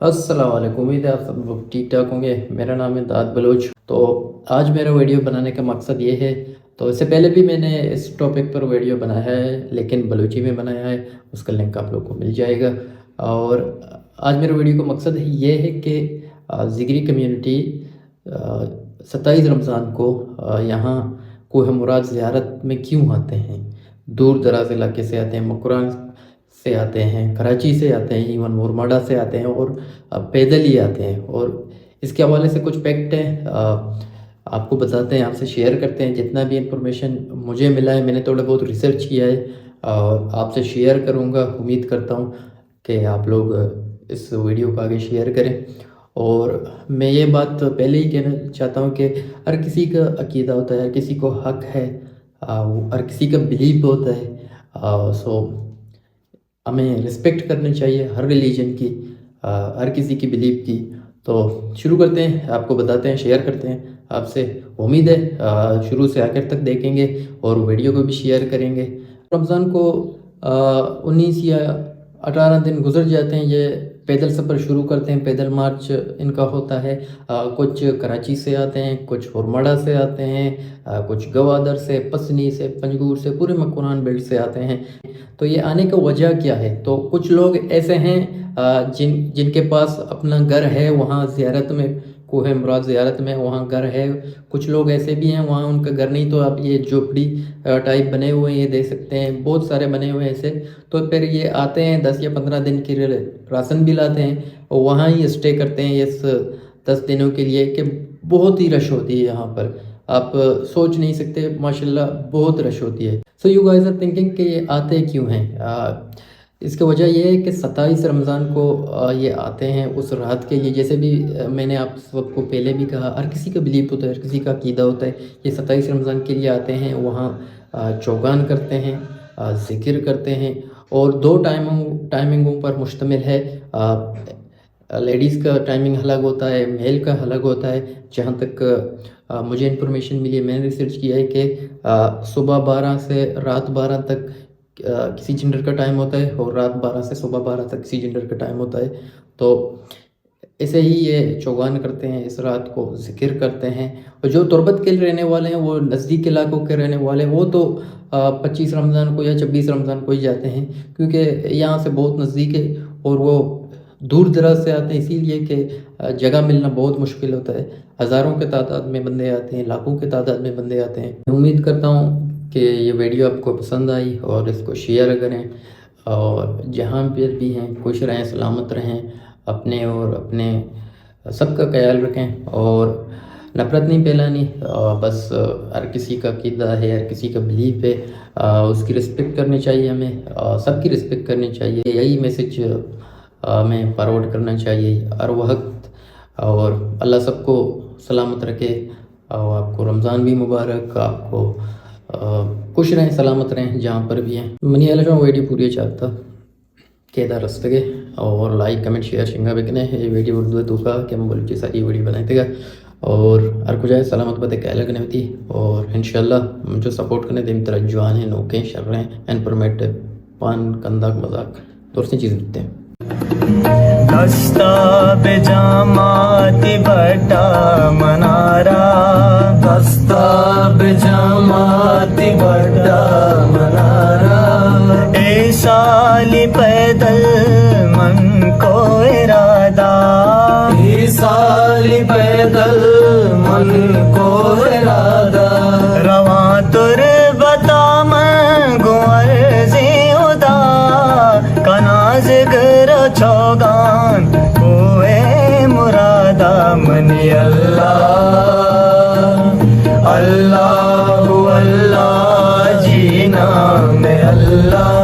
अस्सलाम वालेकुम। उम्मीद है आप सब लोग ठीक ठाक होंगे। मेरा नाम है दाद बलोच। तो आज मेरा वीडियो बनाने का मकसद ये है, तो इससे पहले भी मैंने इस टॉपिक पर वीडियो बनाया है लेकिन बलूची में बनाया है, उसका लिंक आप लोग को मिल जाएगा। और आज मेरे वीडियो का मकसद ये है कि ज़िगरी कम्युनिटी 27 रमज़ान को यहाँ कोह मुराद ज़ियारत में क्यों आते हैं। दूर दराज इलाके से आते हैं, मकुरान से आते हैं, कराची से आते हैं, इवन मुरमाडा से आते हैं और पैदल ही आते हैं। और इसके हवाले से कुछ फैक्ट हैं, आपको बताते हैं, आपसे शेयर करते हैं। जितना भी इंफॉर्मेशन मुझे मिला है, मैंने थोड़ा बहुत रिसर्च किया है और आपसे शेयर करूँगा। उम्मीद करता हूँ कि आप लोग इस वीडियो को आगे शेयर करें। और मैं ये बात पहले ही कहना चाहता हूँ कि हर किसी का अकीदा होता है, हर किसी को हक है, हर किसी का बिलीव होता है। सो हमें रिस्पेक्ट करनी चाहिए हर रिलीजन की, हर किसी की बिलीव की। तो शुरू करते हैं, आपको बताते हैं, शेयर करते हैं आपसे। उम्मीद है शुरू से आखिर तक देखेंगे और वीडियो को भी शेयर करेंगे। रमज़ान को 19 या 18 दिन गुजर जाते हैं, ये पैदल सफ़र शुरू करते हैं, पैदल मार्च इनका होता है। कुछ कराची से आते हैं, कुछ हुरमाड़ा से आते हैं, कुछ गवादर से, पसनी से, पंजगूर से, पूरे मकुरान बेल्ट से आते हैं। तो ये आने का वजह क्या है? तो कुछ लोग ऐसे हैं जिनके पास अपना घर है वहाँ ज़ियारत में, कोह मुराद ज़ियारत में वहाँ घर है। कुछ लोग ऐसे भी हैं वहाँ उनका घर नहीं, तो आप ये झोपड़ी टाइप बने हुए हैं, ये देख सकते हैं, बहुत सारे बने हुए हैं ऐसे। तो फिर ये आते हैं 10 या 15 दिन की राशन भी लाते हैं और वहाँ ही स्टे करते हैं इस 10 दिनों के लिए, कि बहुत ही रश होती है यहाँ पर। आप सोच नहीं सकते, माशाल्लाह बहुत रश होती है। So you guys are thinking कि ये आते क्यों हैं? इसकी वजह यह है कि 27 रमज़ान को ये आते हैं उस रात के लिए। जैसे भी मैंने आप सबको पहले भी कहा, हर किसी का बिलीव होता है, हर किसी का अकीदा होता है। ये 27 रमज़ान के लिए आते हैं, वहाँ चौगान करते हैं, ज़िक्र करते हैं। और 2 टाइमिंगों पर मुश्तमिल है। लेडीज़ का टाइमिंग अलग होता है, मेल का अलग होता है। जहाँ तक मुझे इन्फॉर्मेशन मिली है, मैंने रिसर्च किया है कि सुबह 12 से रात 12 तक किसी जेंडर का टाइम होता है और रात 12 से सुबह 12 तक किसी जेंडर का टाइम होता है। तो ऐसे ही ये चौगान करते हैं, इस रात को ज़िक्र करते हैं। और जो तुरबत के रहने वाले हैं, वो नज़दीक इलाकों के रहने वाले हैं, वो तो 25 रमज़ान को या 26 रमज़ान को ही जाते हैं, क्योंकि यहाँ से बहुत नज़दीक है। और वो दूर दराज से आते हैं इसीलिए कि जगह मिलना बहुत मुश्किल होता है। हज़ारों के तादाद में बंदे आते हैं, लाखों के तादाद में बंदे आते हैं। मैं उम्मीद करता हूँ कि ये वीडियो आपको पसंद आई और इसको शेयर करें। और जहाँ पर भी हैं खुश रहें, सलामत रहें, अपने और अपने सबका ख्याल रखें और नफ़रत नहीं फैलानी। बस हर किसी का अक़ीदा है, हर किसी का बिलीफ है, उसकी रिस्पेक्ट करनी चाहिए हमें, सबकी रिस्पेक्ट करनी चाहिए। यही मैसेज हमें फॉरवर्ड करना चाहिए हर वक्त। और अल्लाह सबको सलामत रखे। और आपको रमज़ान भी मुबारक, आपको खुश रहें, सलामत रहें जहाँ पर भी हैं। मनी आला वीडियो पूरी चाहता केदा रस्तगे और लाइक कमेंट शेयर शिंगा बेकने ये वीडियो उर्दू दूका कि हम बोल सारी वीडियो बनाए थे। और हर कुछ है सलामत बदे कह लगने होती। और इंशाल्लाह मुझे सपोर्ट करने दे तरह जवान हैं, नौके शर हैं, इन्फॉर्मेटिव पान कंदा मजाक दूसरी चीज़ लिखते हैं। दस्ता बेजामाती बटा मनारा, दस्ता बेजामाती बटा मनारा, ए साली पैदल मन को इरादा, ए साली पैदल मन को इरादा, रवा तुर बता मैं गुअर से उदा कना जिगर चौगान कोए मुरादा मनी अल्लाह अल्लाह अल्लाह जीना में अल्लाह।